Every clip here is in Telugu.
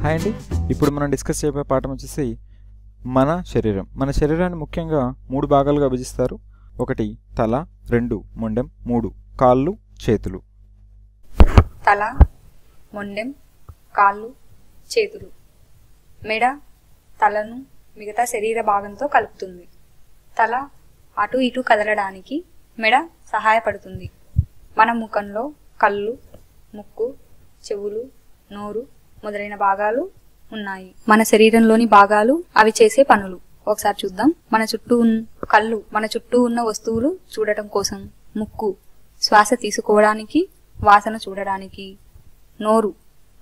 హాయ్ అండి. ఇప్పుడు మనం డిస్కస్ చేయబోయే పాఠం వచ్చేసి మన శరీరం. మన శరీరాన్ని ముఖ్యంగా 3 భాగాలుగా విభజిస్తారు. 1 తల, 2 మొండెం, 3 కాళ్ళు, చేతులు. తల, మొండెం, కాళ్ళు, చేతులు. మెడ తలను మిగతా శరీర భాగంతో కలుపుతుంది. తల అటు ఇటు కదలడానికి మెడ సహాయపడుతుంది. మన ముఖంలో కళ్ళు, ముక్కు, చెవులు, నోరు మొదలైన భాగాలు ఉన్నాయి. మన శరీరంలోని భాగాలు అవి చేసే పనులు ఒకసారి చూద్దాం. కళ్ళు మన చుట్టూ ఉన్న వస్తువులు చూడటం కోసం, ముక్కు శ్వాస తీసుకోవడానికి, వాసన చూడడానికి, నోరు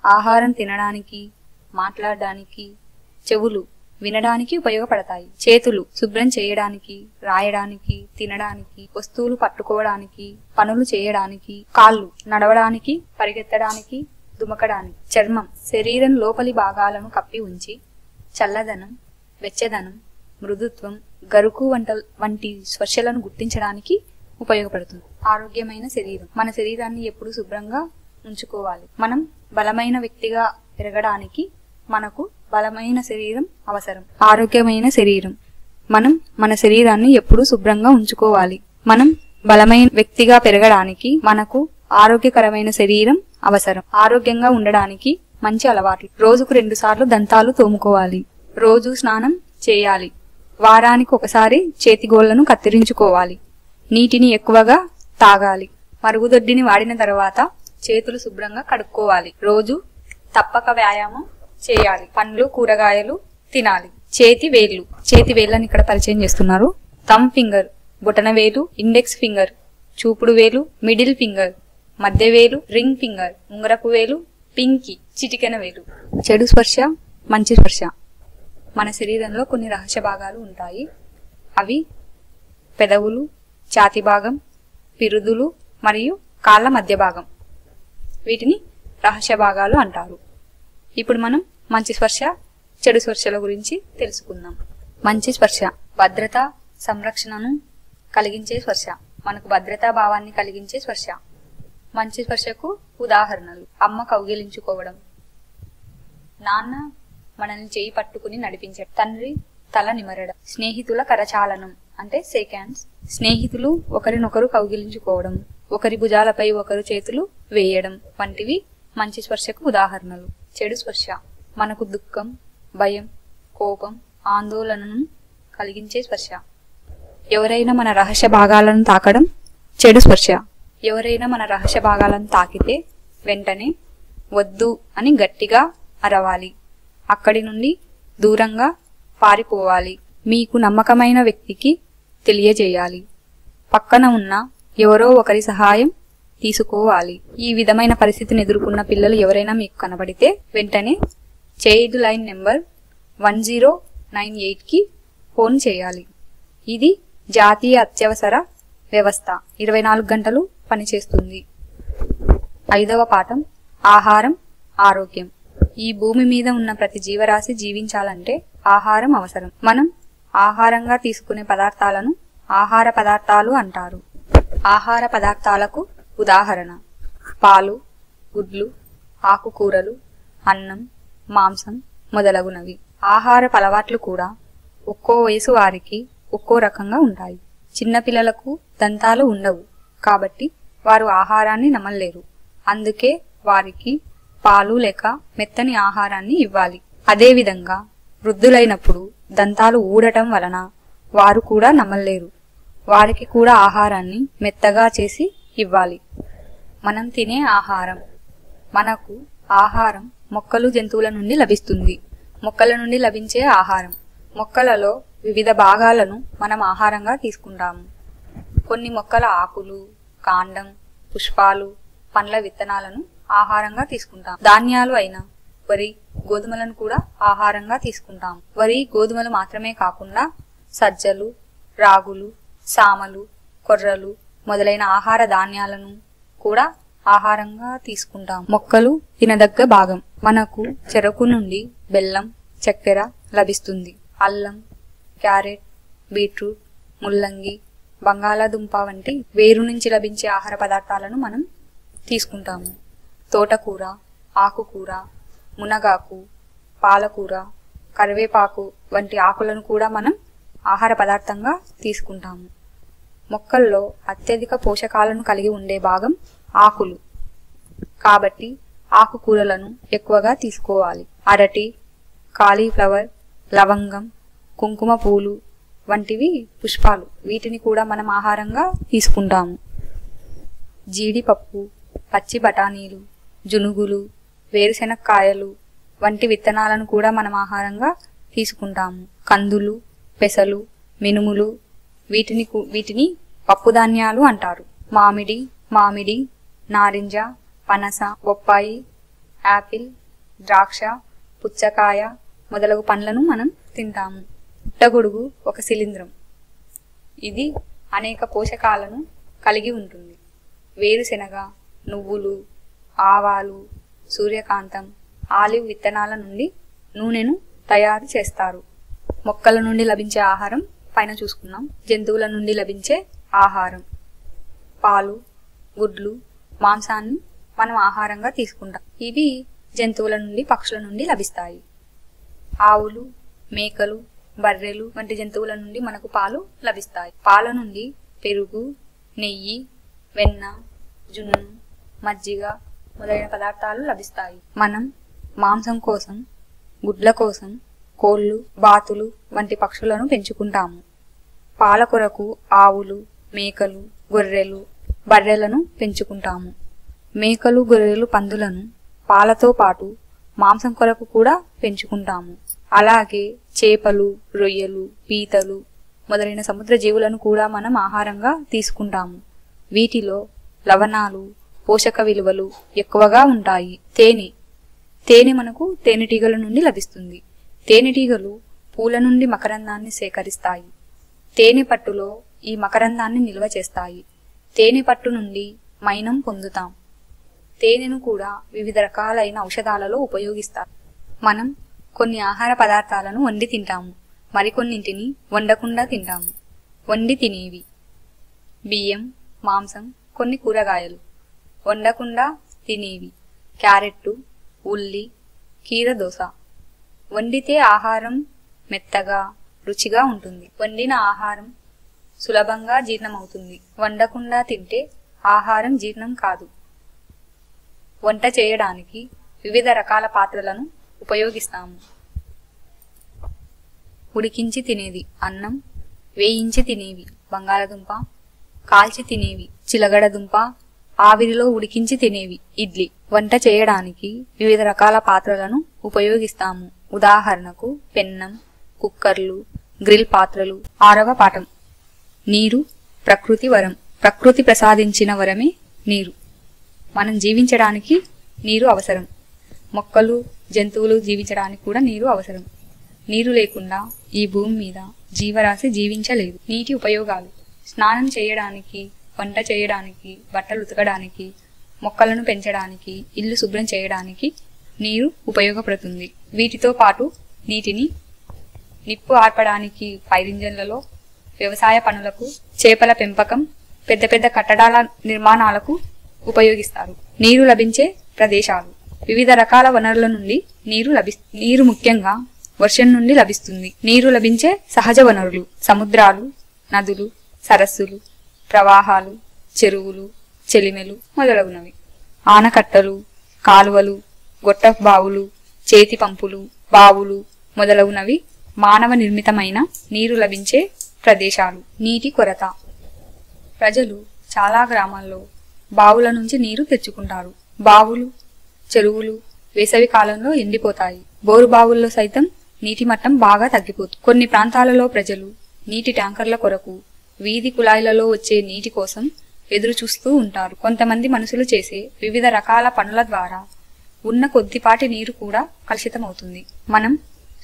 ఆహారం తినడానికి, మాట్లాడడానికి, చెవులు వినడానికి ఉపయోగపడతాయి. చేతులు శుభ్రం చేయడానికి, రాయడానికి, తినడానికి, వస్తువులు పట్టుకోవడానికి, పనులు చేయడానికి. కాళ్ళు నడవడానికి, పరిగెత్తడానికి, దుమకడానికి. చర్మం శరీరం లోపలి భాగాలను కప్పి ఉంచి చల్లదనం, వెచ్చదనం, మృదుత్వం, గరుకు వంటి స్పర్శలను గుర్తించడానికి ఉపయోగపడుతుంది. ఆరోగ్యమైన శరీరం మన శరీరాన్ని ఎప్పుడు శుభ్రంగా ఉంచుకోవాలి. మనం బలమైన వ్యక్తిగా పెరగడానికి మనకు బలమైన శరీరం అవసరం. ఆరోగ్యమైన శరీరం మనం మన శరీరాన్ని ఎప్పుడు శుభ్రంగా ఉంచుకోవాలి. మనం బలమైన వ్యక్తిగా పెరగడానికి మనకు ఆరోగ్యకరమైన శరీరం అవసరం. ఆరోగ్యంగా ఉండడానికి మంచి అలవాట్లు. రోజుకు 2 సార్లు దంతాలు తోముకోవాలి. రోజు స్నానం చేయాలి. వారానికి ఒకసారి చేతిగోళ్లను కత్తిరించుకోవాలి. నీటిని ఎక్కువగా తాగాలి. మరుగుదొడ్డిని వాడిన తర్వాత చేతులు శుభ్రంగా కడుక్కోవాలి. రోజు తప్పక వ్యాయామం చేయాలి. పండ్లు, కూరగాయలు తినాలి. చేతి వేళ్ళని ఇక్కడ పరిచయం చేస్తున్నారు. థంబ్ ఫింగర్ బొటన వేలు, ఇండెక్స్ ఫింగర్ చూపుడు వేలు, మిడిల్ ఫింగర్ మధ్య వేలు, రింగ్ ఫింగర్ ఉంగరపు వేలు, పింకీ చిటికెన వేలు. చెడు స్పర్శ, మంచి స్పర్శ. మన శరీరంలో కొన్ని రహస్య భాగాలు ఉంటాయి. అవి పెదవులు, ఛాతీ భాగం, పిరుదులు మరియు కాళ్ళ మధ్య భాగం. వీటిని రహస్య భాగాలు అంటారు. ఇప్పుడు మనం మంచి స్పర్శ, చెడు స్పర్శల గురించి తెలుసుకుందాం. మంచి స్పర్శ భద్రత, సంరక్షణను కలిగించే స్పర్శ. మనకు భద్రతా భావాన్ని కలిగించే స్పర్శ. మంచి స్పర్శకు ఉదాహరణలు: అమ్మ కౌగిలించుకోవడం, నాన్న మనల్ని చేయి పట్టుకుని నడిపించడం, తండ్రి తల నిమరడం, స్నేహితుల కరచాలనం అంటే షేక్ హ్యాండ్స్, స్నేహితులు ఒకరినొకరు కౌగిలించుకోవడం, ఒకరి భుజాలపై ఒకరు చేతులు వేయడం వంటివి మంచి స్పర్శకు ఉదాహరణలు. చెడు స్పర్శ మనకు దుఃఖం, భయం, కోపం, ఆందోళనను కలిగించే స్పర్శ. ఎవరైనా మన రహస్య భాగాలను తాకడం చెడు స్పర్శ. ఎవరైనా మన రహస్య భాగాలను తాకితే వెంటనే వద్దు అని గట్టిగా అరవాలి. అక్కడి నుండి దూరంగా పారిపోవాలి. మీకు నమ్మకమైన వ్యక్తికి తెలియజేయాలి. పక్కన ఉన్న ఎవరో ఒకరి సహాయం తీసుకోవాలి. ఈ విధమైన పరిస్థితిని ఎదుర్కొన్న పిల్లలు ఎవరైనా మీకు కనబడితే వెంటనే చైల్డ్ లైన్ నెంబర్ 1098కి ఫోన్ చేయాలి. ఇది జాతీయ అత్యవసర వ్యవస్థ 24 గంటలు పనిచేస్తుంది. 5వ పాఠం ఆహారం, ఆరోగ్యం. ఈ భూమి మీద ఉన్న ప్రతి జీవరాశి జీవించాలంటే ఆహారం అవసరం. మనం ఆహారంగా తీసుకునే పదార్థాలను ఆహార పదార్థాలు అంటారు. ఆహార పదార్థాలకు ఉదాహరణ: పాలు, గుడ్లు, ఆకుకూరలు, అన్నం, మాంసం మొదలగునవి. ఆహారపు అలవాట్లు కూడా ఒక్కో వయసు వారికి ఒక్కో రకంగా ఉంటాయి. చిన్నపిల్లలకు దంతాలు ఉండవు కాబట్టి వారు ఆహారాన్ని నమలలేరు. అందుకే వారికి పాలు లేక మెత్తని ఆహారాన్ని ఇవ్వాలి. అదేవిధంగా వృద్ధులైనప్పుడు దంతాలు ఊడటం వలన వారు కూడా నమలలేరు. వారికి కూడా ఆహారాన్ని మెత్తగా చేసి ఇవ్వాలి. మనం తినే ఆహారం. మనకు ఆహారం మొక్కలు, జంతువుల నుండి లభిస్తుంది. మొక్కల నుండి లభించే ఆహారం. మొక్కలలో వివిధ భాగాలను మనం ఆహారంగా తీసుకుంటాము. కొన్ని మొక్కల ఆకులు, కాండం, పుష్పాలు, పండ్ల విత్తనాలను ఆహారంగా తీసుకుంటాం. ధాన్యాలు అయిన వరి, గోధుమలను కూడా ఆహారంగా తీసుకుంటాం. వరి, గోధుమలు మాత్రమే కాకుండా సజ్జలు, రాగులు, సామలు, కొర్రలు మొదలైన ఆహార ధాన్యాలను కూడా ఆహారంగా తీసుకుంటాం. మొక్కలు తినదగ్గ భాగం. మనకు చెరకు నుండి బెల్లం, చక్కెర లభిస్తుంది. అల్లం, క్యారెట్, బీట్రూట్, ముల్లంగి, బంగాళాదుంప వంటి వేరు నుంచి లభించే ఆహార పదార్థాలను మనం తీసుకుంటాము. తోటకూర, ఆకుకూర, మునగాకు, పాలకూర, కరివేపాకు వంటి ఆకులను కూడా మనం ఆహార పదార్థంగా తీసుకుంటాము. మొక్కల్లో అత్యధిక పోషకాలను కలిగి ఉండే భాగం ఆకులు, కాబట్టి ఆకుకూరలను ఎక్కువగా తీసుకోవాలి. అరటి, కాలీఫ్లవర్, లవంగం, కుంకుమ పూలు వంటివి పుష్పాలు, వీటిని కూడా మనం ఆహారంగా తీసుకుంటాము. జీడిపప్పు, పచ్చి బఠానీలు, జునుగులు, వేరుశెనక్కాయలు వంటి విత్తనాలను కూడా మనం ఆహారంగా తీసుకుంటాము. కందులు, పెసలు, మినుములు వీటిని పప్పుధాన్యాలు అంటారు. మామిడి, నారింజ, పనస, బొప్పాయి, యాపిల్, ద్రాక్ష, పుచ్చకాయ మొదలగు పండ్లను మనం తింటాము. పుట్టగొడుగు ఒక శిలీంధ్రం. ఇది అనేక పోషకాలను కలిగి ఉంటుంది. వేరుశెనగ, నువ్వులు, ఆవాలు, సూర్యకాంతం, ఆలివ్ విత్తనాల నుండి నూనెను తయారు చేస్తారు. మొక్కల నుండి లభించే ఆహారం పైన చూసుకున్నాం. జంతువుల నుండి లభించే ఆహారం పాలు, గుడ్లు, మాంసాన్ని మనం ఆహారంగా తీసుకుంటాం. ఇవి జంతువుల నుండి, పక్షుల నుండి లభిస్తాయి. ఆవులు, మేకలు, బర్రెలు వంటి జంతువుల నుండి మనకు పాలు లభిస్తాయి. పాల నుండి పెరుగు, నెయ్యి, వెన్న, జున్ను, మజ్జిగ మొదలైన పదార్థాలు లభిస్తాయి. మనం మాంసం కోసం, గుడ్ల కోసం కోళ్ళు, బాతులు వంటి పక్షులను పెంచుకుంటాము. పాల కొరకు ఆవులు, మేకలు, గొర్రెలు, బర్రెలను పెంచుకుంటాము. మేకలు, గొర్రెలు, పందులను పాలతో పాటు మాంసం కొరకు కూడా పెంచుకుంటాము. అలాగే చేపలు, రొయ్యలు, పీతలు మొదలైన సముద్ర జీవులను కూడా మనం ఆహారంగా తీసుకుంటాము. వీటిలో లవణాలు, పోషక విలువలు ఎక్కువగా ఉంటాయి. తేనె మనకు తేనెటీగల నుండి లభిస్తుంది. తేనెటీగలు పూల నుండి మకరందాన్ని సేకరిస్తాయి. తేనె పట్టులో ఈ మకరందాన్ని నిల్వ చేస్తాయి. తేనె పట్టు నుండి మైనం పొందుతాం. తేనెను కూడా వివిధ రకాలైన ఔషధాలలో ఉపయోగిస్తారు. మనం కొన్ని ఆహార పదార్థాలను వండి తింటాము, మరికొన్నింటిని వండకుండా తింటాము. వండి తినేవి బియ్యం, మాంసం, కొన్ని కూరగాయలు. వండకుండా తినేవి క్యారెట్టు, ఉల్లి, కీరదోస. వండితే ఆహారం మెత్తగా, రుచిగా ఉంటుంది. వండిన ఆహారం సులభంగా జీర్ణమవుతుంది. వండకుండా తింటే ఆహారం జీర్ణం కాదు. వంట చేయడానికి వివిధ రకాల పాత్రలను ఉపయోగిస్తాము. ఉడికించి తినేది అన్నం, వేయించి తినేవి బంగాళదుంప, కాల్చి తినేవి చిలగడదుంప, ఆవిరిలో ఉడికించి తినేవి ఇడ్లీ. వంట చేయడానికి వివిధ రకాల పాత్రలను ఉపయోగిస్తాము. ఉదాహరణకు పెన్నం, కుక్కర్లు, గ్రిల్ పాత్రలు. 6వ పాఠం నీరు ప్రకృతి వరం. ప్రకృతి ప్రసాదించిన వరమే నీరు. మనం జీవించడానికి నీరు అవసరం. మొక్కలు, జంతువులు జీవించడానికి కూడా నీరు అవసరం. నీరు లేకుండా ఈ భూమి మీద జీవరాశి జీవించలేదు. నీటి ఉపయోగాలు: స్నానం చేయడానికి, వంట చేయడానికి, బట్టలు ఉతకడానికి, మొక్కలను పెంచడానికి, ఇల్లు శుభ్రం చేయడానికి నీరు ఉపయోగపడుతుంది. వీటితో పాటు నీటిని నిప్పు ఆర్పడానికి ఫైరింజన్లలో, వ్యవసాయ పనులకు, చేపల పెంపకం, పెద్ద పెద్ద కట్టడాల నిర్మాణాలకు ఉపయోగిస్తారు. నీరు లభించే ప్రదేశాలు: వివిధ రకాల వనరుల నుండి నీరు ముఖ్యంగా వర్షం నుండి లభిస్తుంది. నీరు లభించే సహజ వనరులు: సముద్రాలు, నదులు, సరస్సులు, ప్రవాహాలు, చెరువులు, చెలిమెలు మొదలగునవి. ఆనకట్టలు, కాలువలు, గొట్టపు బావులు, చేతి పంపులు, బావులు మొదలగునవి మానవ నిర్మితమైన నీరు లభించే ప్రదేశాలు. నీటి కొరత: ప్రజలు చాలా గ్రామాల్లో బావుల నుంచి నీరు తెచ్చుకుంటారు. బావులు, చెరువులు వేసవి కాలంలో ఎండిపోతాయి. బోరు బావుల్లో సైతం నీటి మట్టం బాగా తగ్గిపోతుంది. కొన్ని ప్రాంతాలలో ప్రజలు నీటి ట్యాంకర్ల కొరకు వీధి కుళాయిలలో వచ్చే నీటి కోసం ఎదురు చూస్తూ ఉంటారు. కొంతమంది మనుషులు చేసే వివిధ రకాల పనుల ద్వారా ఉన్న కొద్దిపాటి నీరు కూడా కలుషితమవుతుంది. మనం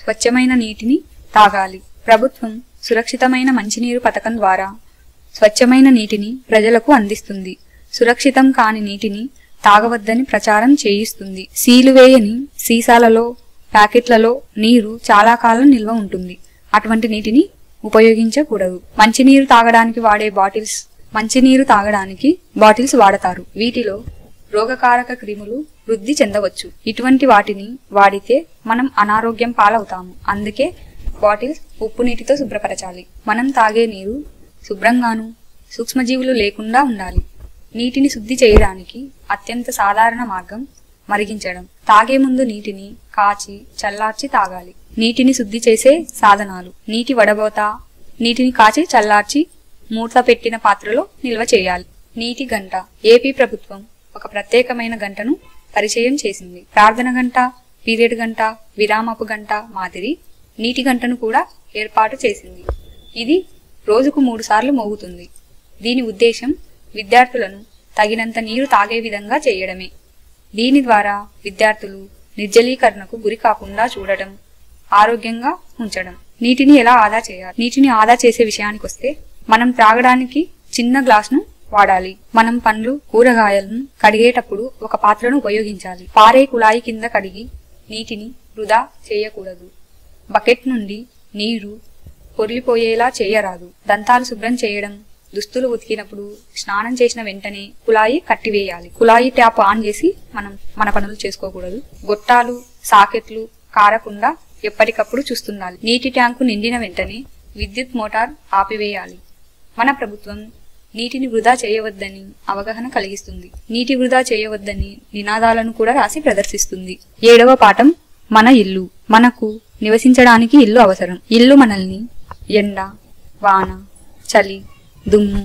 స్వచ్ఛమైన నీటిని తాగాలి. ప్రభుత్వం సురక్షితమైన మంచినీరు పథకం ద్వారా స్వచ్ఛమైన నీటిని ప్రజలకు అందిస్తుంది. సురక్షితం కాని నీటిని తాగవద్దని ప్రచారం చేయిస్తుంది. సీలు వేయని సీసాలలో, ప్యాకెట్లలో నీరు చాలా కాలం నిల్వ ఉంటుంది. అటువంటి నీటిని ఉపయోగించకూడదు. మంచినీరు తాగడానికి బాటిల్స్ వాడతారు. వీటిలో రోగకారక క్రిములు వృద్ధి చెందవచ్చు. ఇటువంటి వాటిని వాడితే మనం అనారోగ్యం పాలవుతాము. అందుకే బాటిల్స్ ఉప్పు నీటితో శుభ్రపరచాలి. మనం తాగే నీరు శుభ్రంగాను సూక్ష్మజీవులు లేకుండా ఉండాలి. నీటిని శుద్ధి చేయడానికి అత్యంత సాధారణ మార్గం మరిగించడం. తాగే ముందు నీటిని కాచి చల్లార్చి తాగాలి. నీటిని శుద్ధి చేసే సాధనాలు: నీటి వడబోత, నీటిని కాచి చల్లార్చి మూత పెట్టిన పాత్రలో నిల్వ చేయాలి. నీటి గంట. ఏపీ ప్రభుత్వం ఒక ప్రత్యేకమైన గంటను పరిచయం చేసింది. ప్రార్థన గంట, పీరియడ్ గంట, విరామపు గంట మాదిరి నీటి గంటను కూడా ఏర్పాటు చేసింది. ఇది రోజుకు 3 సార్లు మోగుతుంది. దీని ఉద్దేశం విద్యార్థులను తగినంత నీరు తాగే విధంగా చేయడమే. దీని ద్వారా విద్యార్థులు నిర్జలీకరణకు గురి కాకుండా చూడటం, ఆరోగ్యంగా ఉంచడం. నీటిని ఎలా ఆదా చేయాలి? నీటిని ఆదా చేసే విషయానికి వస్తే, మనం త్రాగడానికి చిన్న గ్లాసును వాడాలి. మనం పండ్లు, కూరగాయలను కడిగేటప్పుడు ఒక పాత్రను ఉపయోగించాలి. పారే కుళాయి కింద కడిగి నీటిని వృధా చేయకూడదు. బకెట్ నుండి నీరు పొర్లిపోయేలా చేయరాదు. దంతాలు శుభ్రం చేయడం, దుస్తులు ఉతికినప్పుడు, స్నానం చేసిన వెంటనే కుళాయి కట్టివేయాలి. కుళాయి ట్యాప్ ఆన్ చేసి మనం మన పనులు చేసుకోకూడదు. గొట్టాలు, సాకెట్లు కారకుండా ఎప్పటికప్పుడు చూస్తుండాలి. నీటి ట్యాంకు నిండిన వెంటనే విద్యుత్ మోటార్ ఆపివేయాలి. మన ప్రభుత్వం నీటిని వృధా చేయవద్దని అవగాహన కలిగిస్తుంది. నీటి వృధా చేయవద్దని నినాదాలను కూడా రాసి ప్రదర్శిస్తుంది. 7వ పాఠం మన ఇల్లు. మనకు నివసించడానికి ఇల్లు అవసరం. ఇల్లు మనల్ని ఎండ, వాన, చలి, దుమ్ము,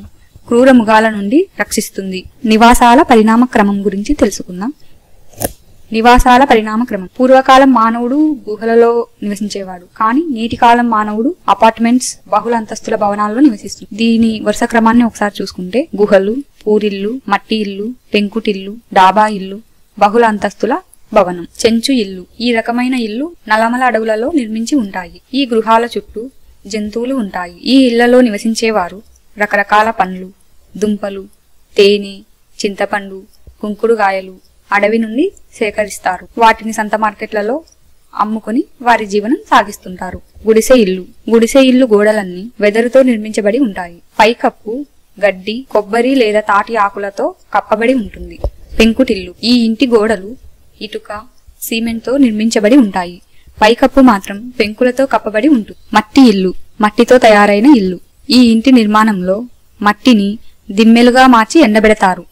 క్రూర మృగాల నుండి రక్షిస్తుంది. నివాసాల పరిణామ క్రమం గురించి తెలుసుకుందాం. నివాసాల పరిణామ క్రమం. పూర్వకాలం మానవుడు గుహలలో నివసించేవాడు. కానీ నేటి కాలం మానవుడు అపార్ట్మెంట్స్, బహుళ అంతస్తుల భవనాల్లో నివసిస్తుంది. దీని వరుస క్రమాన్ని ఒకసారి చూసుకుంటే గుహలు, పూరిల్లు, మట్టి ఇల్లు, పెంకుటిల్లు, డాబా ఇల్లు, బహుళ అంతస్తుల భవనం, చెంచు ఇల్లు. ఈ రకమైన ఇల్లు నల్లమల అడవులలో నిర్మించి ఉంటాయి. ఈ గృహాల చుట్టూ జంతువులు ఉంటాయి. ఈ ఇళ్లలో నివసించేవారు రకరకాల పండ్లు, దుంపలు, తేనె, చింతపండు, కుంకుడుగాయలు అడవి నుండి సేకరిస్తారు. వాటిని సంత మార్కెట్లలో అమ్ముకొని వారి జీవనం సాగిస్తుంటారు. గుడిసె ఇల్లు. గుడిసె ఇల్లు గోడలన్నీ వెదురుతో నిర్మించబడి ఉంటాయి. పైకప్పు గడ్డి, కొబ్బరి లేదా తాటి ఆకులతో కప్పబడి ఉంటుంది. పెంకుటిల్లు. ఈ ఇంటి గోడలు ఇటుక, సిమెంట్ తో నిర్మించబడి ఉంటాయి. పైకప్పు మాత్రం పెంకులతో కప్పబడి ఉంటుంది. మట్టి ఇల్లు. మట్టితో తయారైన ఇల్లు. ఈ ఇంటి నిర్మాణంలో మట్టిని దిమ్మెలుగా మార్చి ఎండబెడతారు.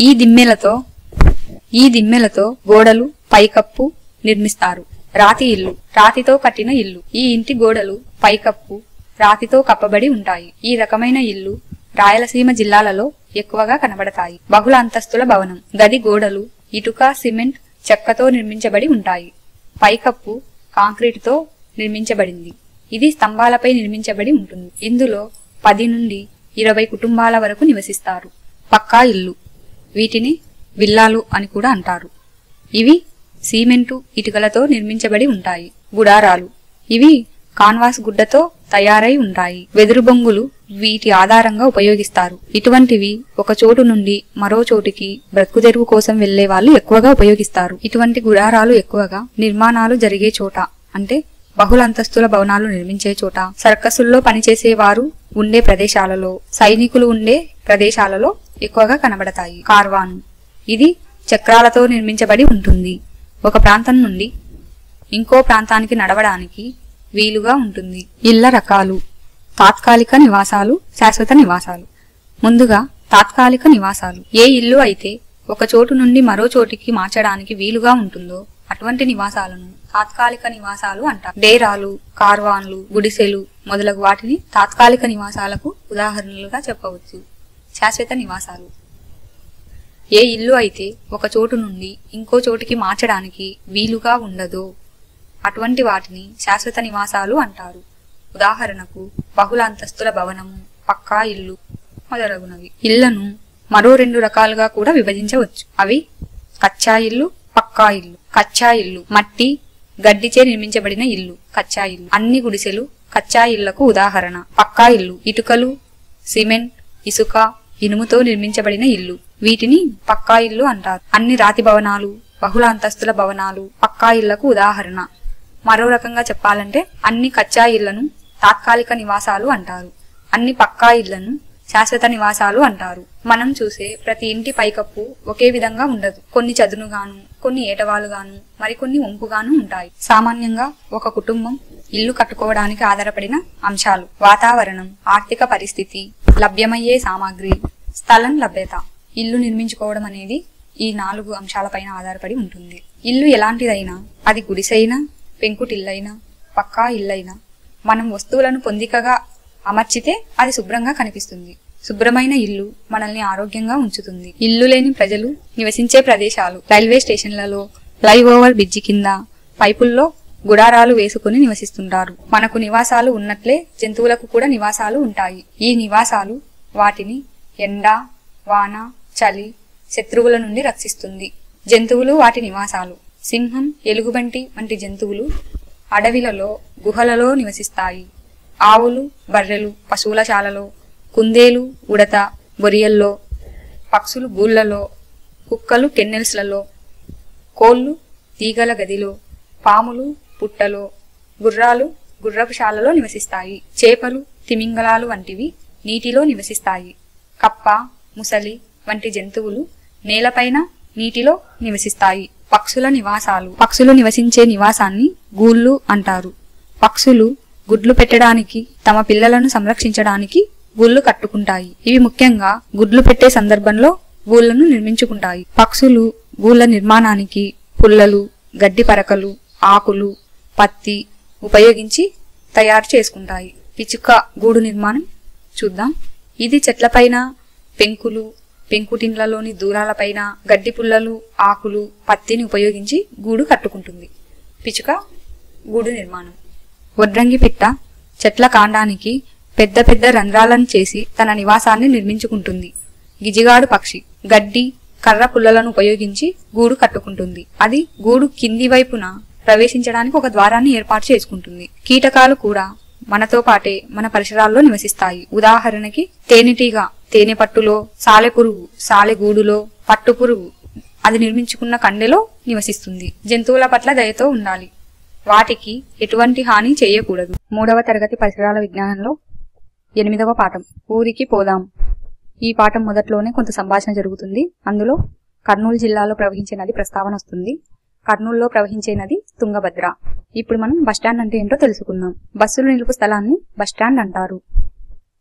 ఈ దిమ్మెలతో గోడలు, పైకప్పు నిర్మిస్తారు. రాతి ఇల్లు. రాతితో కట్టిన ఇల్లు. ఈ ఇంటి గోడలు, పైకప్పు రాతితో కప్పబడి ఉంటాయి. ఈ రకమైన ఇల్లు రాయలసీమ జిల్లాలలో ఎక్కువగా కనబడతాయి. బహుళ అంతస్తుల భవనం. గది గోడలు ఇటుక, సిమెంట్, చెక్కతో నిర్మించబడి ఉంటాయి. పైకప్పు కాంక్రీటుతో నిర్మించబడింది. ఇది స్తంభాలపై నిర్మించబడి ఉంటుంది. ఇందులో 10 నుండి 20 కుటుంబాల వరకు నివసిస్తారు. పక్కా ఇల్లు. వీటిని విల్లాలు అని కూడా అంటారు. ఇవి సిమెంటు, ఇటుకలతో నిర్మించబడి ఉంటాయి. గుడారాలు. ఇవి కాన్వాస్ గుడ్డతో తయారై ఉంటాయి. వెదురు బొంగులు వీటి ఆధారంగా ఉపయోగిస్తారు. ఇటువంటివి ఒక చోటు నుండి మరో చోటుకి బ్రతుకుదెరువు కోసం వెళ్లే వాళ్ళు ఎక్కువగా ఉపయోగిస్తారు. ఇటువంటి గుడారాలు ఎక్కువగా నిర్మాణాలు జరిగే చోట, అంటే బహుళ అంతస్తుల భవనాలు నిర్మించే చోట, సర్కసుల్లో పనిచేసే వారు ఉండే ప్రదేశాలలో, సైనికులు ఉండే ప్రదేశాలలో ఎక్కువగా కనబడతాయి. కార్వాను. ఇది చక్రాలతో నిర్మించబడి ఉంటుంది. ఒక ప్రాంతం నుండి ఇంకో ప్రాంతానికి నడవడానికి వీలుగా ఉంటుంది. ఇళ్ల రకాలు. తాత్కాలిక నివాసాలు, శాశ్వత నివాసాలు. ముందుగా తాత్కాలిక నివాసాలు. ఏ ఇల్లు అయితే ఒక చోటు నుండి మరో చోటికి మార్చడానికి వీలుగా ఉంటుందో అటువంటి నివాసాలను తాత్కాలిక నివాసాలు అంటారు. డేరాలు, కార్వాన్లు, గుడిసెలు మొదలగు వాటిని తాత్కాలిక నివాసాలకు ఉదాహరణలుగా చెప్పవచ్చు. శాశ్వత నివాసాలు. ఏ ఇల్లు అయితే ఒక చోటు నుండి ఇంకో చోటికి మార్చడానికి వీలుగా ఉండదో అటువంటి వాటిని శాశ్వత నివాసాలు అంటారు. ఉదాహరణకు బహుళ అంతస్తుల భవనము, పక్కా ఇల్లు మొదలగునవి. ఇళ్లను మరో 2 రకాలుగా కూడా విభజించవచ్చు. అవి కచ్చా ఇల్లు, పక్కా ఇల్లు. కచ్చా ఇల్లు మట్టి, గడ్డిచే నిర్మించబడిన ఇల్లు కచ్చా ఇల్లు. అన్ని గుడిసెలు కచ్చా ఇళ్లకు ఉదాహరణ. పక్కా ఇల్లు ఇటుకలు, సిమెంట్, ఇసుక, ఇనుముతో నిర్మించబడిన ఇల్లు. వీటిని పక్కా ఇల్లు అంటారు. అన్ని రాతి భవనాలు, బహుళ అంతస్తుల భవనాలు పక్కా ఇళ్లకు ఉదాహరణ. మరో రకంగా చెప్పాలంటే అన్ని కచ్చా ఇళ్లను తాత్కాలిక నివాసాలు అంటారు. అన్ని పక్కా ఇళ్లను శాశ్వత నివాసాలు అంటారు. మనం చూసే ప్రతి ఇంటి పైకప్పు ఒకే విధంగా ఉండదు. కొన్ని చదునుగాను, కొన్ని ఏటవాలుగాను, మరికొన్ని వంపుగాను ఉంటాయి. సామాన్యంగా ఒక కుటుంబం ఇల్లు కట్టుకోవడానికి ఆధారపడిన అంశాలు వాతావరణం, ఆర్థిక పరిస్థితి, లభ్యమయ్యే సామాగ్రి, స్థలం లభ్యత. ఇల్లు నిర్మించుకోవడం అనేది ఈ 4 అంశాలపైన ఆధారపడి ఉంటుంది. ఇల్లు ఎలాంటిదైనా, అది గుడిసైనా, పెంకుటిల్లైనా, పక్కా ఇల్లైనా, మనం వస్తువులను పొందికగా అమర్చితే అది శుభ్రంగా కనిపిస్తుంది. శుభ్రమైన ఇల్లు మనల్ని ఆరోగ్యంగా ఉంచుతుంది. ఇల్లు లేని ప్రజలు నివసించే ప్రదేశాలు రైల్వే స్టేషన్లలో, ఫ్లైఓవర్ బ్రిడ్జి కింద, పైపుల్లో గుడారాలు వేసుకుని నివసిస్తుంటారు. మనకు నివాసాలు ఉన్నట్లే జంతువులకు కూడా నివాసాలు ఉంటాయి. ఈ నివాసాలు వాటిని ఎండ, వాన, చలి, శత్రువుల నుండి రక్షిస్తుంది. జంతువులు వాటి నివాసాలు. సింహం, ఎలుగుబంటి వంటి జంతువులు అడవిలలో, గుహలలో నివసిస్తాయి. ఆవులు, బర్రెలు పశువుల శాలలో, కుందేలు, ఉడత బొరియల్లో, పక్షులు గూళ్లలో, కుక్కలు కెన్నెల్స్లలో, కోళ్లు తీగల గదిలో, పాములు పుట్టలో, గుర్రాలు గుర్రపు శాలలో నివసిస్తాయి. చేపలు, తిమింగలాలు వంటివి నీటిలో నివసిస్తాయి. కప్ప, ముసలి వంటి జంతువులు నేలపైన, నీటిలో నివసిస్తాయి. పక్షుల నివాసాలు. పక్షులు నివసించే నివాసాన్ని గూళ్ళు అంటారు. పక్షులు గుడ్లు పెట్టడానికి, తమ పిల్లలను సంరక్షించడానికి గూళ్ళు కట్టుకుంటాయి. ఇవి ముఖ్యంగా గుడ్లు పెట్టే సందర్భంలో గూళ్లను నిర్మించుకుంటాయి. పక్షులు గూళ్ళ నిర్మాణానికి పుల్లలు, గడ్డి పరకలు, ఆకులు, పత్తి ఉపయోగించి తయారు చేసుకుంటాయి. పిచ్చుక గూడు నిర్మాణం చూద్దాం. ఇది చెట్లపైన పెంకులు, పెంకుటిండ్లలోని దూరాలపైన గడ్డి పుల్లలు, ఆకులు, పత్తిని ఉపయోగించి గూడు కట్టుకుంటుంది. పిచ్చుక గూడు నిర్మాణం. వడ్రంగి పిట్ట చెట్ల కాండానికి పెద్ద పెద్ద రంధ్రాలను చేసి తన నివాసాన్ని నిర్మించుకుంటుంది. గిజిగాడు పక్షి గడ్డి, కర్ర పుల్లలను ఉపయోగించి గూడు కట్టుకుంటుంది. అది గూడు కింది వైపున ప్రవేశించడానికి ఒక ద్వారాన్ని ఏర్పాటు చేసుకుంటుంది. కీటకాలు కూడా మనతో పాటే మన పరిసరాల్లో నివసిస్తాయి. ఉదాహరణకి తేనెటీగ తేనె పట్టులో, సాలెపురుగు సాలెగూడులో, పట్టుపురుగు అది నిర్మించుకున్న కండెలో నివసిస్తుంది. జంతువుల పట్ల దయతో ఉండాలి. వాటికి ఎటువంటి హాని చేయకూడదు. 3వ తరగతి పరిసరాల విజ్ఞానంలో 8వ పాఠం ఊరికి పోదాం. ఈ పాఠం మొదట్లోనే కొంత సంభాషణ జరుగుతుంది. అందులో కర్నూలు జిల్లాలో ప్రవహించే నది ప్రస్తావన వస్తుంది. కర్నూలులో ప్రవహించే నది తుంగభద్ర. ఇప్పుడు మనం బస్టాండ్ అంటే ఏంటో తెలుసుకుందాం. బస్సులు నిలుపు స్థలాన్ని బస్టాండ్ అంటారు.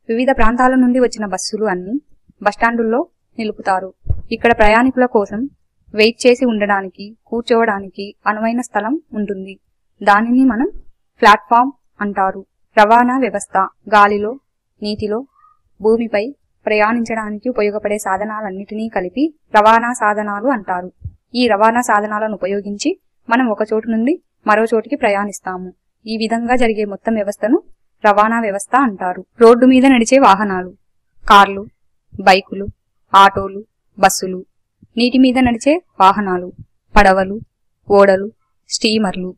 వివిధ ప్రాంతాల నుండి వచ్చిన బస్సులు అన్ని బస్టాండుల్లో నిలుపుతారు. ఇక్కడ ప్రయాణికుల కోసం వెయిట్ చేసి ఉండడానికి, కూర్చోవడానికి అనువైన స్థలం ఉంటుంది. దానిని మనం ప్లాట్ఫామ్ అంటారు. రవాణా వ్యవస్థ గాలిలో, నీటిలో, భూమిపై ప్రయాణించడానికి ఉపయోగపడే సాధనాలన్నిటినీ కలిపి రవాణా సాధనాలు అంటారు. ఈ రవాణా సాధనాలను ఉపయోగించి మనం ఒక చోటు నుండి మరో చోటికి ప్రయాణిస్తాము. ఈ విధంగా జరిగే మొత్తం వ్యవస్థను రవాణా వ్యవస్థ అంటారు. రోడ్డు మీద నడిచే వాహనాలు కార్లు, బైకులు, ఆటోలు, బస్సులు. నీటి మీద నడిచే వాహనాలు పడవలు, ఓడలు, స్టీమర్లు.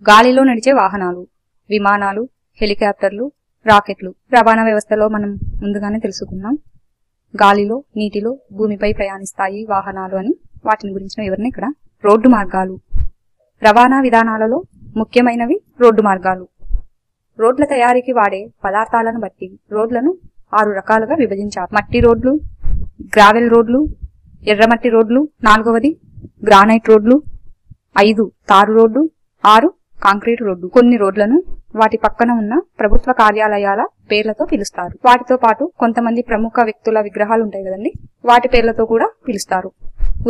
గాలిలో నడిచే వాహనాలు విమానాలు, హెలికాప్టర్లు, రాకెట్లు. రవాణా వ్యవస్థలో మనం ముందుగానే తెలుసుకున్నాం. గాలిలో, నీటిలో, భూమిపై ప్రయాణిస్తాయి వాహనాలు అని. వాటిని గురించిన వివరణ ఇక్కడ. రోడ్డు మార్గాలు. రవాణా విధానాలలో ముఖ్యమైనవి రోడ్డు మార్గాలు. రోడ్ల తయారీకి వాడే పదార్థాలను బట్టి రోడ్లను 6 రకాలుగా విభజించారు. మట్టి రోడ్లు, గ్రావెల్ రోడ్లు, ఎర్రమట్టి రోడ్లు, 4వది గ్రానైట్ రోడ్లు, 5 తారు రోడ్డు, 6 కాంక్రీట్ రోడ్డు. కొన్ని రోడ్లను వాటి పక్కన ఉన్న ప్రభుత్వ కార్యాలయాల పేర్లతో పిలుస్తారు. వాటితో పాటు కొంతమంది ప్రముఖ వ్యక్తుల విగ్రహాలు ఉంటాయి కదండి, వాటి పేర్లతో కూడా పిలుస్తారు.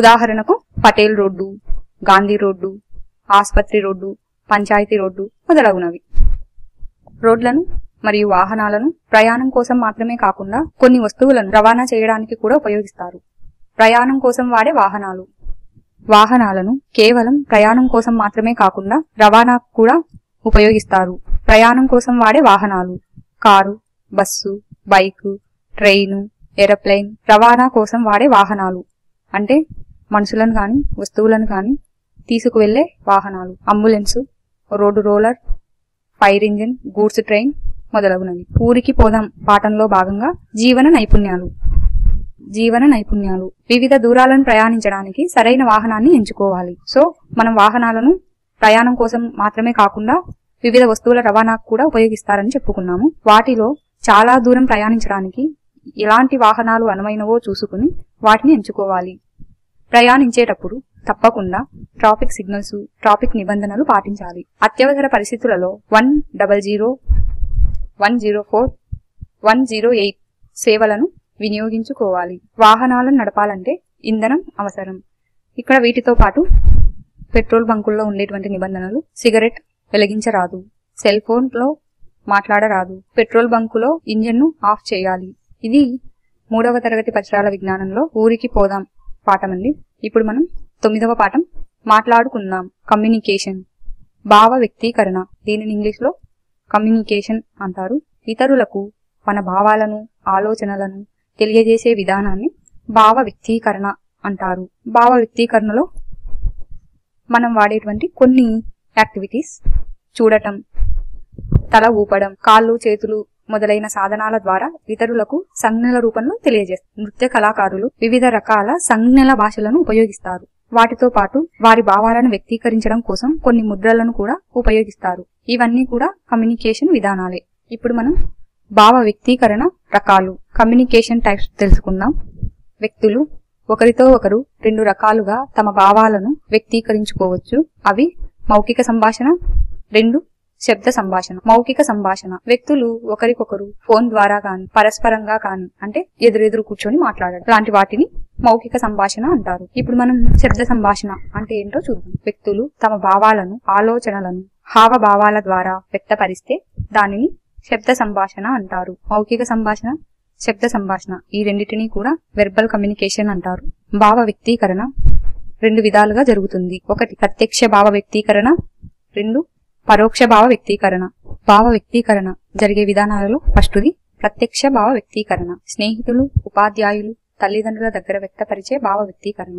ఉదాహరణకు పటేల్ రోడ్డు, గాంధీ రోడ్డు, ఆస్పత్రి రోడ్డు, పంచాయతీ రోడ్డు మొదలగునవి. రోడ్లను మరియు వాహనాలను ప్రయాణం కోసం మాత్రమే కాకుండా కొన్ని వస్తువులను రవాణా చేయడానికి కూడా ఉపయోగిస్తారు. ప్రయాణం కోసం వాడే వాహనాలు. వాహనాలను కేవలం ప్రయాణం కోసం మాత్రమే కాకుండా రవాణాకు కూడా ఉపయోగిస్తారు. ప్రయాణం కోసం వాడే వాహనాలు car, bus, bike, train, aeroplane. రవాణా కోసం వాడే వాహనాలు అంటే మనుషులను కానీ వస్తువులను కానీ తీసుకువెళ్లే వాహనాలు ambulance, road roller, fire engine, goods train మొదలగునవి. ఊరికి పోదాం పాఠంలో భాగంగా జీవన నైపుణ్యాలు. వివిధ దూరాలను ప్రయాణించడానికి సరైన వాహనాన్ని ఎంచుకోవాలి. సో మనం వాహనాలను ప్రయాణం కోసం మాత్రమే కాకుండా వివిధ వస్తువుల రవాణాకు కూడా ఉపయోగిస్తారని చెప్పుకున్నాము. వాటిలో చాలా దూరం ప్రయాణించడానికి ఎలాంటి వాహనాలు అనువైనవో చూసుకుని వాటిని ఎంచుకోవాలి. ప్రయాణించేటప్పుడు తప్పకుండా ట్రాఫిక్ సిగ్నల్స్, ట్రాఫిక్ నిబంధనలు పాటించాలి. అత్యవసర పరిస్థితులలో 100, 104, 108 సేవలను వినియోగించుకోవాలి. వాహనాలను నడపాలంటే ఇంధనం అవసరం. ఇక్కడ వీటితో పాటు పెట్రోల్ బంకుల్లో ఉండేటువంటి నిబంధనలు: సిగరెట్ వెలిగించరాదు, సెల్ ఫోన్ లో మాట్లాడరాదు, పెట్రోల్ బంకులో ఇంజిన్ ను ఆఫ్ చేయాలి. ఇది 3వ తరగతి పరిసరాల విజ్ఞానంలో ఊరికి పోదాం పాఠం అండి. ఇప్పుడు మనం 9వ పాఠం మాట్లాడుకుందాం. కమ్యూనికేషన్, భావ వ్యక్తీకరణ. దీనిని ఇంగ్లీష్ లో కమ్యూనికేషన్ అంటారు. ఇతరులకు మన భావాలను, ఆలోచనలను తెలియజేసే విధానాన్ని భావ వ్యక్తీకరణ అంటారు. భావ వ్యక్తీకరణలో మనం వాడేటువంటి కొన్ని యాక్టివిటీస్: చూడటం, తల ఊపడం, కాళ్ళు చేతులు మొదలైన సాధనాల ద్వారా ఇతరులకు సంజ్ఞల రూపంలో తెలియజేస్తారు. నృత్య కళాకారులు వివిధ రకాల సంజ్ఞల భాషలను ఉపయోగిస్తారు. వాటితో పాటు వారి భావాలను వ్యక్తీకరించడం కోసం కొన్ని ముద్రలను కూడా ఉపయోగిస్తారు. ఇవన్నీ కూడా కమ్యూనికేషన్ విధానాలే. ఇప్పుడు మనం భావ వ్యక్తీకరణ రకాలు, కమ్యూనికేషన్ టైప్స్ తెలుసుకుందాం. వ్యక్తులు ఒకరితో ఒకరు 2 రకాలుగా తమ భావాలను వ్యక్తీకరించుకోవచ్చు. అవి మౌఖిక సంభాషణ, 2 శబ్ద సంభాషణ. మౌఖిక సంభాషణ: వ్యక్తులు ఒకరికొకరు ఫోన్ ద్వారా గాని, పరస్పరంగా కాని, అంటే ఎదురెదురు కూర్చొని మాట్లాడడం, లాంటి వాటిని మౌఖిక సంభాషణ అంటారు. ఇప్పుడు మనం శబ్ద సంభాషణ అంటే ఏంటో చూద్దాం. వ్యక్తులు తమ భావాలను, ఆలోచనలను హావభావాల ద్వారా వ్యక్తపరిస్తే దానిని శబ్ద సంభాషణ అంటారు. మౌఖిక సంభాషణ, శబ్ద సంభాషణ, ఈ రెండింటినీ కూడా వెర్బల్ కమ్యూనికేషన్ అంటారు. భావ వ్యక్తీకరణ 2 విధాలుగా జరుగుతుంది. 1 ప్రత్యక్ష భావ వ్యక్తీకరణ, 2 పరోక్ష భావ వ్యక్తీకరణ. భావ వ్యక్తీకరణ జరిగే విధానాలలో ఫస్ట్ది ప్రత్యక్ష భావ వ్యక్తీకరణ. స్నేహితులు, ఉపాధ్యాయులు, తల్లిదండ్రుల దగ్గర వ్యక్తపరిచే భావ వ్యక్తీకరణ.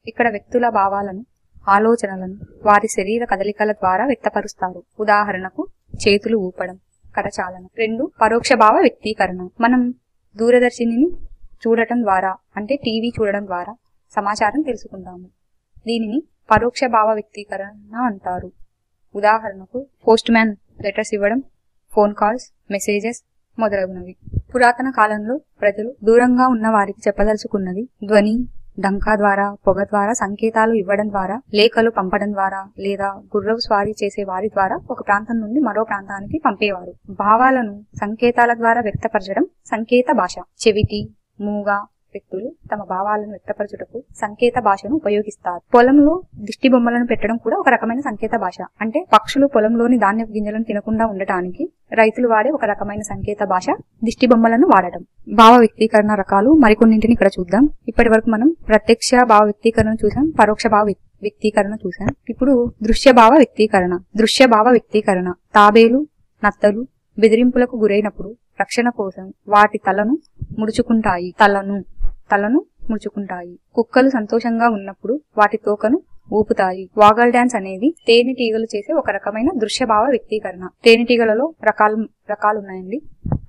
ఇక్కడ వ్యక్తుల భావాలను, ఆలోచనలను వారి శరీర కదలికల ద్వారా వ్యక్తపరుస్తారు. ఉదాహరణకు చేతులు ఊపడం, కరచాలనం. 2 పరోక్ష భావ వ్యక్తీకరణ. మనం దూరదర్శినిని చూడటం ద్వారా, అంటే టీవీ చూడడం ద్వారా సమాచారం తెలుసుకుంటాము. దీనిని పరోక్ష భావ వ్యక్తీకరణ అంటారు. ఉదాహరణకు పోస్ట్ మ్యాన్ లెటర్స్ ఇవ్వడం, ఫోన్ కాల్స్, మెసేజెస్ మొదలగునవి. పురాతన కాలంలో ప్రజలు దూరంగా ఉన్న వారికి చెప్పదలుచుకున్నది ధ్వని, డంకా ద్వారా, పొగ ద్వారా సంకేతాలు ఇవ్వడం ద్వారా, లేఖలు పంపడం ద్వారా, లేదా గుర్రపు స్వారీ చేసే వారి ద్వారా ఒక ప్రాంతం నుండి మరో ప్రాంతానికి పంపేవారు. భావాలను సంకేతాల ద్వారా వ్యక్తపరచడం సంకేత భాష. చెవిటి, మూగ వ్యక్తులు తమ భావాలను వ్యక్తపరచుటకు సంకేత భాషను ఉపయోగిస్తారు. పొలంలో దిష్టి బొమ్మలను పెట్టడం కూడా ఒక రకమైన సంకేత భాష. అంటే పక్షులు పొలంలోని ధాన్యపు గింజలను తినకుండా ఉండటానికి రైతులు వాడే ఒక రకమైన సంకేత భాష దిష్టి బొమ్మలను వాడటం. భావ వ్యక్తీకరణ రకాలు మరికొన్నింటిని ఇక్కడ చూద్దాం. ఇప్పటి వరకు మనం ప్రత్యక్ష భావ వ్యక్తీకరణ చూసాం, పరోక్ష భావ వ్యక్తీకరణ చూసాం. ఇప్పుడు దృశ్య భావ వ్యక్తీకరణ. దృశ్య భావ వ్యక్తీకరణ: తాబేలు, నత్తలు బెదిరింపులకు గురైనప్పుడు రక్షణ కోసం వాటి తలను ముడుచుకుంటాయి. తలను ముడుచుకుంటాయి. కుక్కలు సంతోషంగా ఉన్నప్పుడు వాటి తోకను ఊపుతాయి. వాగల్ డాన్స్ అనేది తేనెటీగలు చేసే ఒక రకమైన దృశ్య భావ వ్యక్తీకరణ. తేనెటీగలలో రకాలున్నాయండి.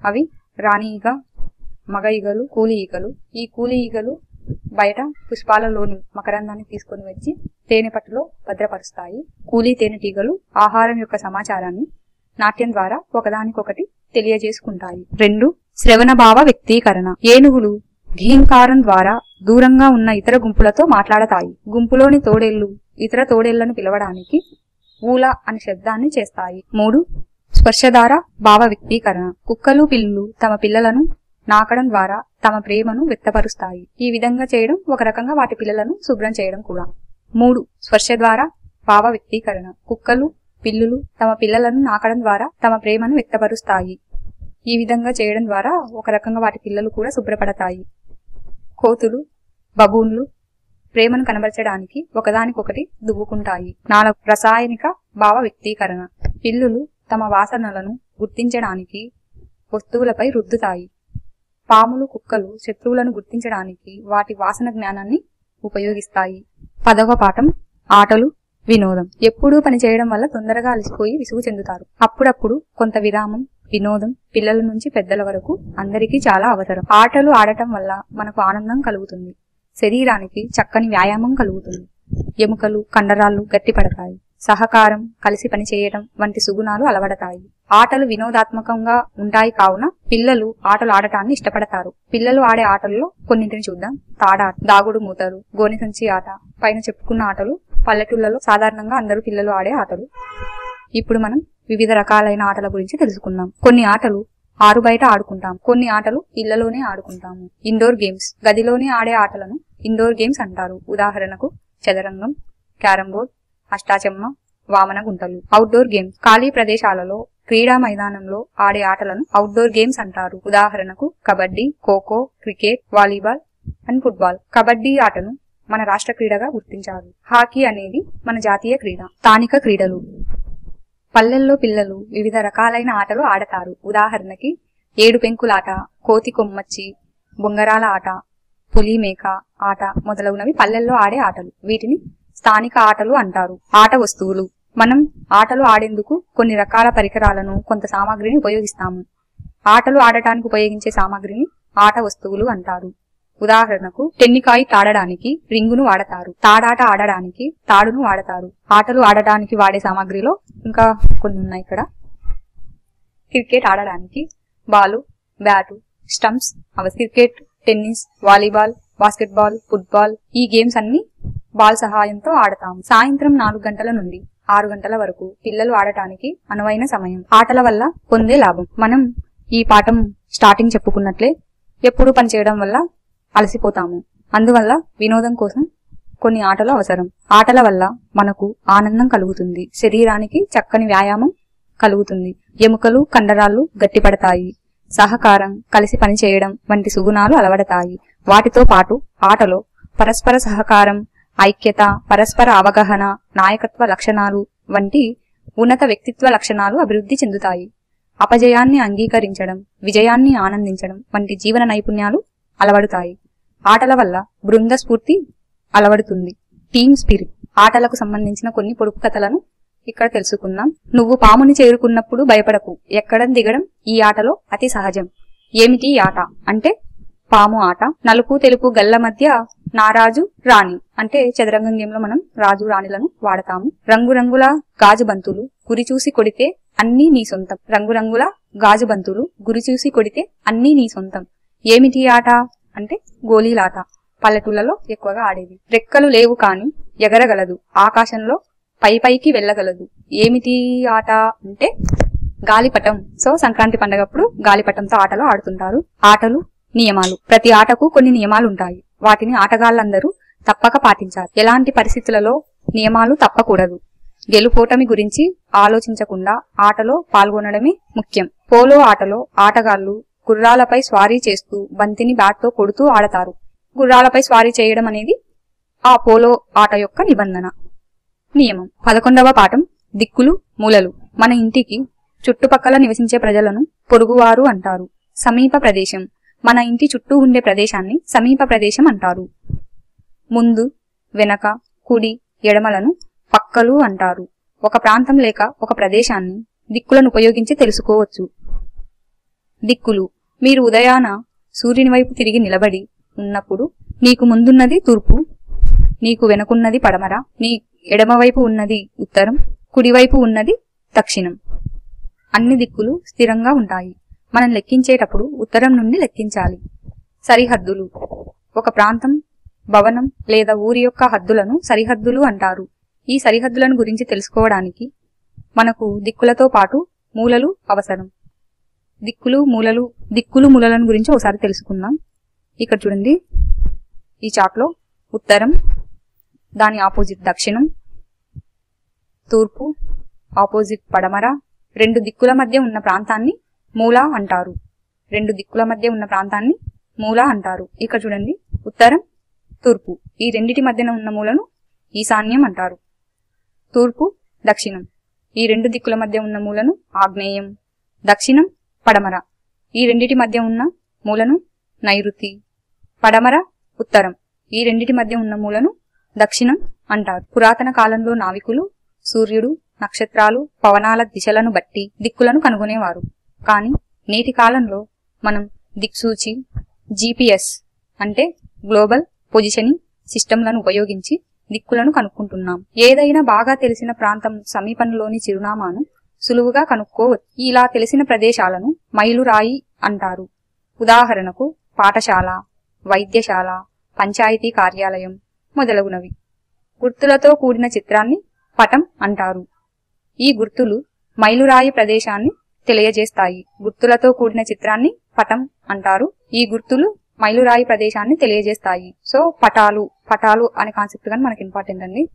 అవి రాణి ఈగ, మగ ఈగలు, కూలి ఈగలు. ఈ కూలి ఈగలు బయట పుష్పాలలోని మకరందాన్ని తీసుకొని వచ్చి తేనె పట్టులో భద్రపరుస్తాయి. కూలీ తేనెటీగలు ఆహారం యొక్క సమాచారాన్ని నాట్యం ద్వారా ఒకదానికొకటి తెలియజేసుకుంటాయి. 2 శ్రవణ భావ వ్యక్తీకరణ. ఏనుగులు ఘీంకారం ద్వారా దూరంగా ఉన్న ఇతర గుంపులతో మాట్లాడతాయి. గుంపులోని తోడేళ్లు ఇతర తోడేళ్లను పిలవడానికి ఊలా అనే శబ్దాన్ని చేస్తాయి. 3 స్పర్శధార భావ వ్యక్తీకరణ. కుక్కలు, పిల్లులు తమ పిల్లలను నాకడం ద్వారా తమ ప్రేమను వ్యక్తపరుస్తాయి. ఈ విధంగా చేయడం ఒక రకంగా వాటి పిల్లలను శుభ్రం చేయడం కూడా. 3 స్పర్శ ద్వారా భావ వ్యక్తీకరణ. కుక్కలు, పిల్లులు తమ పిల్లలను నాకడం ద్వారా తమ ప్రేమను వ్యక్తపరుస్తాయి. ఈ విధంగా చేయడం ద్వారా ఒక రకంగా వాటి పిల్లలు కూడా శుభ్రపడతాయి. కోతులు, బబూన్లు ప్రేమను కనబరచడానికి ఒకదానికొకటి దువ్వుకుంటాయి. 4 రసాయనిక భావ వ్యక్తీకరణ. పిల్లులు తమ వాసనలను గుర్తించడానికి వస్తువులపై రుద్దుతాయి. పాములు, కుక్కలు శత్రువులను గుర్తించడానికి వాటి వాసన జ్ఞానాన్ని ఉపయోగిస్తాయి. 10వ పాఠం ఆటలు, వినోదం. ఎప్పుడూ పని చేయడం వల్ల తొందరగా అలసిపోయి విసుగు చెందుతారు. అప్పుడప్పుడు కొంత విరామం, వినోదం పిల్లల నుంచి పెద్దల వరకు అందరికీ చాలా అవసరం. ఆటలు ఆడటం వల్ల మనకు ఆనందం కలుగుతుంది. శరీరానికి చక్కని వ్యాయామం కలుగుతుంది. ఎముకలు, కండరాలు గట్టిపడతాయి. సహకారం, కలిసి పనిచేయడం వంటి సుగుణాలు అలవడతాయి. ఆటలు వినోదాత్మకంగా ఉంటాయి కావున పిల్లలు ఆటలు ఆడటాన్ని ఇష్టపడతారు. పిల్లలు ఆడే ఆటల్లో కొన్నింటిని చూద్దాం. తాడాట, దాగుడు మూతలు, గోనె సంచి ఆట, పైన చెప్పుకున్న ఆటలు పల్లెటూళ్లలో సాధారణంగా అందరూ పిల్లలు ఆడే ఆటలు. ఇప్పుడు మనం వివిధ రకాలైన ఆటల గురించి తెలుసుకుందాం. కొన్ని ఆటలు ఆరు బయట ఆడుకుంటాం, కొన్ని ఆటలు ఇళ్లలోనే ఆడుకుంటాము. ఇండోర్ గేమ్స్, గదిలోనే ఆడే ఆటలను ఇండోర్ గేమ్స్ అంటారు. ఉదాహరణకు చదరంగం, క్యారం బోర్డ్, అష్టాచెమ్మ, వామన గుంటలు. అవుట్డోర్ గేమ్స్, ఖాళీ ప్రదేశాలలో క్రీడా మైదానంలో ఆడే ఆటలను అవుట్డోర్ గేమ్స్ అంటారు. ఉదాహరణకు kabaddi, kho kho, cricket, volleyball and football. Kabaddi ఆటను మన రాష్ట్ర క్రీడగా గుర్తించారు. హాకీ అనేది మన జాతీయ క్రీడ. స్థానిక క్రీడలు, పల్లెల్లో పిల్లలు వివిధ రకాలైన ఆటలు ఆడతారు. ఉదాహరణకి ఏడు పెంకులాట, కోతి కొమ్మచ్చి, బొంగరాల ఆట, పులి మేక ఆట మొదలగునవి పల్లెల్లో ఆడే ఆటలు. వీటిని స్థానిక ఆటలు అంటారు. ఆట వస్తువులు, మనం ఆటలు ఆడేందుకు కొన్ని రకాల పరికరాలను, కొంత సామాగ్రిని ఉపయోగిస్తాము. ఆటలు ఆడటానికి ఉపయోగించే సామాగ్రిని ఆట వస్తువులు అంటారు. ఉదాహరణకు టెన్నికాయిట్ ఆడడానికి రింగును వాడతారు, తాడాట ఆడడానికి తాడును వాడతారు. ఆటలు ఆడటానికి వాడే సామాగ్రిలో ఇంకా కొన్ని ఉన్నాయి ఇక్కడ. క్రికెట్ ఆడడానికి బాలు, బ్యాటు, స్టంప్స్ అవసరం. Cricket, tennis, volleyball, basketball, football ఈ గేమ్స్ అన్ని బాల్ సహాయంతో ఆడతాము. సాయంత్రం 4 గంటల నుండి 6 గంటల వరకు పిల్లలు ఆడటానికి అనువైన సమయం. ఆటల వల్ల పొందే లాభం, మనం ఈ పాఠం స్టార్టింగ్ చెప్పుకున్నట్లే ఎప్పుడు పని చేయడం వల్ల అలసిపోతాము. అందువల్ల వినోదం కోసం కొన్ని ఆటలు అవసరం. ఆటల వల్ల మనకు ఆనందం కలుగుతుంది, శరీరానికి చక్కని వ్యాయామం కలుగుతుంది, ఎముకలు, కండరాలు గట్టిపడతాయి, సహకారం, కలిసి పనిచేయడం వంటి సుగుణాలు అలవడతాయి. వాటితో పాటు ఆటలో పరస్పర సహకారం, ఐక్యత, పరస్పర అవగాహన, నాయకత్వ లక్షణాలు వంటి ఉన్నత వ్యక్తిత్వ లక్షణాలు అభివృద్ధి చెందుతాయి. అపజయాన్ని అంగీకరించడం, విజయాన్ని ఆనందించడం వంటి జీవన నైపుణ్యాలు అలవడుతాయి. ఆటల వల్ల బృంద స్ఫూర్తి అలవడుతుంది, టీమ్ స్పిరిట్. ఆటలకు సంబంధించిన కొన్ని పొడుపు కథలను ఇక్కడ తెలుసుకుందాం. నువ్వు పాముని చేరుకున్నప్పుడు భయపడకు, ఎక్కడం దిగడం ఈ ఆటలో అతి సహజం. ఏమిటి ఈ ఆట అంటే పాము ఆట. నలుపు తెలుపు గల్ల మధ్య నారాజు రాణి అంటే చదరంగం గేమ్ లో మనం రాజు రాణిలను వాడతాము. రంగురంగుల గాజు బంతులు, గురి చూసి కొడితే అన్నీ నీ సొంతం. రంగురంగుల గాజు బంతులు, గురి చూసి కొడితే అన్నీ నీ సొంతం. ఏమిటి ఆట అంటే గోళీలాట, పల్లెటూళ్లలో ఎక్కువగా ఆడేది. రెక్కలు లేవు కాని ఎగరగలదు, ఆకాశంలో పైకి వెళ్ళగలదు. ఏమిటి ఆట అంటే గాలిపటం. సో సంక్రాంతి పండగప్పుడు గాలిపటంతో ఆటలు ఆడుతుంటారు. ఆటలు, నియమాలు. ప్రతి ఆటకు కొన్ని నియమాలు ఉంటాయి, వాటిని ఆటగాళ్లందరూ తప్పక పాటించాలి. ఎలాంటి పరిస్థితులలో నియమాలు తప్పకూడదు. గెలుపోటమి గురించి ఆలోచించకుండా ఆటలో పాల్గొనడమే ముఖ్యం. పోలో ఆటలో ఆటగాళ్లు గుర్రాలపై స్వారీ చేస్తూ బంతిని బ్యాట్తో కొడుతూ ఆడతారు. గుర్రాలపై స్వారీ చేయడం అనేది ఆ పోలో ఆట యొక్క నిబంధన, నియమం. 11వ పాఠం దిక్కులు, మూలలు. మన ఇంటికి చుట్టుపక్కల నివసించే ప్రజలను పొరుగువారు అంటారు. సమీప ప్రదేశం, మన ఇంటి చుట్టూ ఉండే ప్రదేశాన్ని సమీప ప్రదేశం అంటారు. ముందు, వెనక, కుడి, ఎడమలను పక్కలు అంటారు. ఒక ప్రాంతం లేక ఒక ప్రదేశాన్ని దిక్కులను ఉపయోగించి తెలుసుకోవచ్చు. దిక్కులు, మీరు ఉదయాన సూర్యుని వైపు తిరిగి నిలబడి ఉన్నప్పుడు నీకు ముందున్నది తూర్పు, నీకు వెనుకున్నది పడమర, నీ ఎడమవైపు ఉన్నది ఉత్తరం, కుడివైపు ఉన్నది దక్షిణం. అన్ని దిక్కులు స్థిరంగా ఉంటాయి. మనం లెక్కించేటప్పుడు ఉత్తరం నుండి లెక్కించాలి. సరిహద్దులు, ఒక ప్రాంతం, భవనం లేదా ఊరి యొక్క హద్దులను సరిహద్దులు అంటారు. ఈ సరిహద్దులను గురించి తెలుసుకోవడానికి మనకు దిక్కులతో పాటు మూలలు అవసరం. దిక్కులు మూలలను గురించి ఒకసారి తెలుసుకుందాం. ఇక్కడ చూడండి, ఈ చార్ట్లో ఉత్తరం, దాని ఆపోజిట్ దక్షిణం, తూర్పు ఆపోజిట్ పడమర, రెండు దిక్కుల మధ్య ఉన్న ప్రాంతాన్ని మూల అంటారు. రెండు దిక్కుల మధ్య ఉన్న ప్రాంతాన్ని మూల అంటారు. ఇక్కడ చూడండి, ఉత్తరం, తూర్పు, ఈ రెండిటి మధ్యన ఉన్న మూలను ఈశాన్యం అంటారు. తూర్పు, దక్షిణం, ఈ రెండు దిక్కుల మధ్య ఉన్న మూలను ఆగ్నేయం, దక్షిణం, పడమర, ఈ రెండిటి మధ్య ఉన్న మూలను నైరుతి, పడమర, ఉత్తరం, ఈ రెండిటి మధ్య ఉన్న మూలను దక్షిణం అంటారు. పురాతన కాలంలో నావికులు సూర్యుడు, నక్షత్రాలు, పవనాల దిశలను బట్టి దిక్కులను కనుగొనేవారు. కానీ నేటి కాలంలో మనం దిక్సూచి, GPS అంటే గ్లోబల్ పొజిషనింగ్ సిస్టంలను ఉపయోగించి దిక్కులను కనుక్కుంటున్నాం. ఏదైనా బాగా తెలిసిన ప్రాంతం సమీపంలోని చిరునామాను సులువుగా కనుక్కోవచ్చు. ఇలా తెలిసిన ప్రదేశాలను మైలురాయి అంటారు. ఉదాహరణకు పాఠశాల, వైద్యశాల, పంచాయతీ కార్యాలయం మొదలగునవి. గుర్తులతో కూడిన చిత్రాన్ని పటం అంటారు. ఈ గుర్తులు మైలురాయి ప్రదేశాన్ని తెలియజేస్తాయి. గుర్తులతో కూడిన చిత్రాన్ని పటం అంటారు. ఈ గుర్తులు మైలురాయి ప్రదేశాన్ని తెలియజేస్తాయి. సో పటాలు అనే కాన్సెప్ట్ కానీ మనకి ఇంపార్టెంట్ అండి.